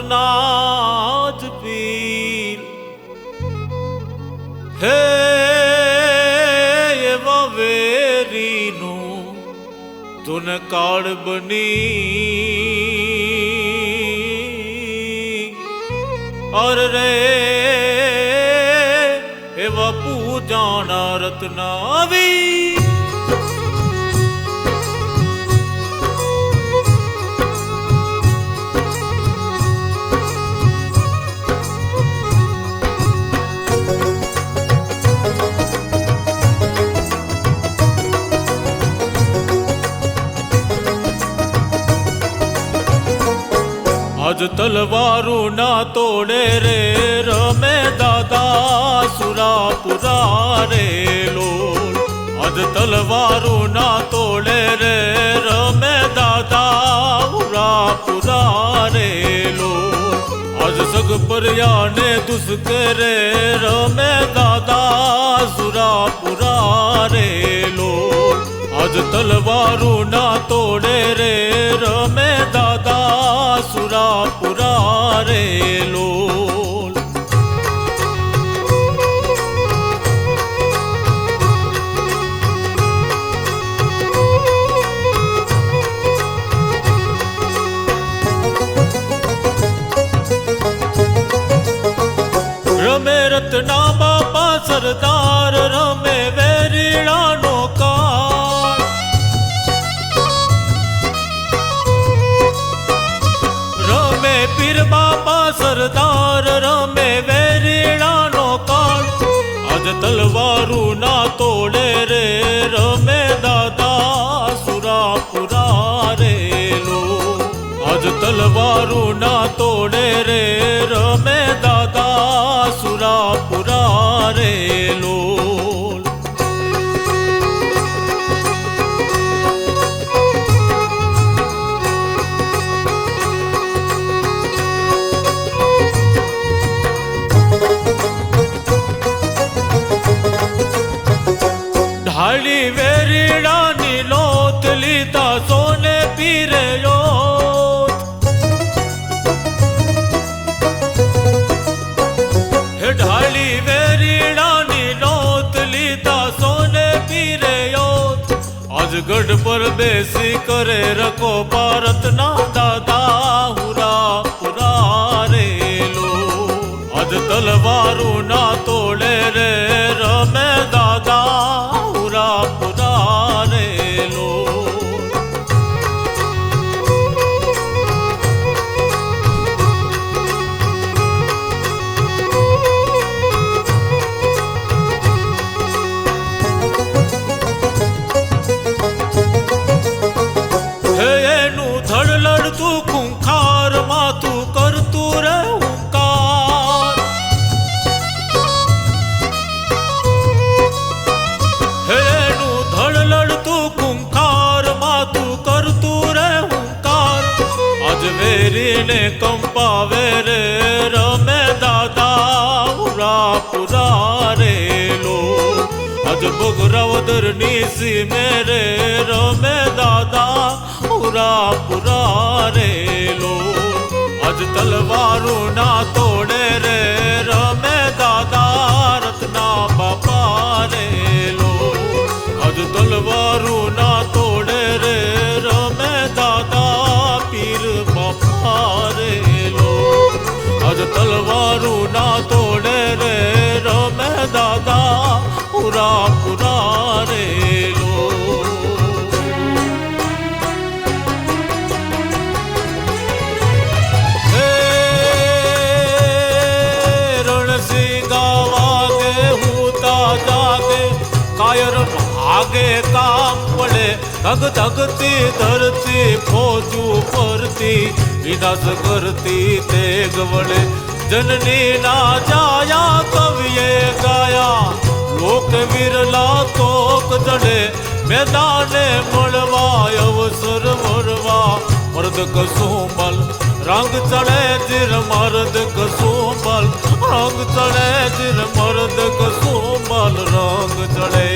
નાજ પીર હે એવા વેરીનું તું કાળ બની અર રે એવા પૂજાના રત્નાવી આજ તલવારું ના તોડે રે રમે દાદા સુરાપુરા રે લોલ આજ તલવારું ના તોડે રે રમે દાદા સુરાપુરા રે લોલ આજ સગપરિયાને દુસકે રે રમે દાદા સુરાપુરા રે લોલ આજ તલવારું ના તોડે રે રમે દાદા સુરાપુરા રે લોલ રમે રત્ના બાપા સરદાર રમે વેરીડાનો કાળ રમે પીર બાપા સરદાર રમે વેરીડાનો કાળ આજ તલવારું ના તોડે રે રમે દાદા સુરાપુરા રે લોલ આજ તલવારું ના તોડે રે રમે દાદા સુરાપુરા રે લોલ ઢાળી વેરીડાની લોત લીધા સોને પીરે યોત હે ઢાળી વેરીડાની લોત લીધા સોને પીરે યોત આજ ગઢ પર બેસી કરે રખો ભારતના દાદા હુરાપુરા રે લોલ આજ તલવારું ના તોડે રે રમે દાદા હુરાપુરા રે લોલ હે એનું ધડ લડતું ખૂંખાર માથું કરતું રે હુંકાર હે એનું ધડ લડતું ખૂંખાર માથું કરતું રે હુંકાર આજ વેરીને કંપાવે રે રમે દાદા હુરાપુરા રે લોલ આજ બગરાવદરની સીમે રે રમે દાદા હુરાપુરા રે લોલ આજ તલવારું ના તોડે રે રમે દાદા રત્ના બાપા રે લોલ આજ તલવારું ના તોડે રે રમે દાદા પીર બાપા રે લોલ આજ તલવારું ના તોડે રે રમે દાદા હુરાપુરા રે લોલ હે રણસિંહ ગાવાગે હુતા જાગે કાયર ભાગે કામ પડે ધગ ધગતી ધરતી ફોજું પરતી વિનાશ કરતી તેગ વડે જનની ના જાયા કવિએ ગાયા લોક વિરલા તોક જડે મેદાને મળવા અવસર મળવા મર્દ કસુંબલ રંગ ચડે જીર મર્દ કસુંબલ રંગ ચડે જીર મર્દ કસુંબલ રંગ ચડે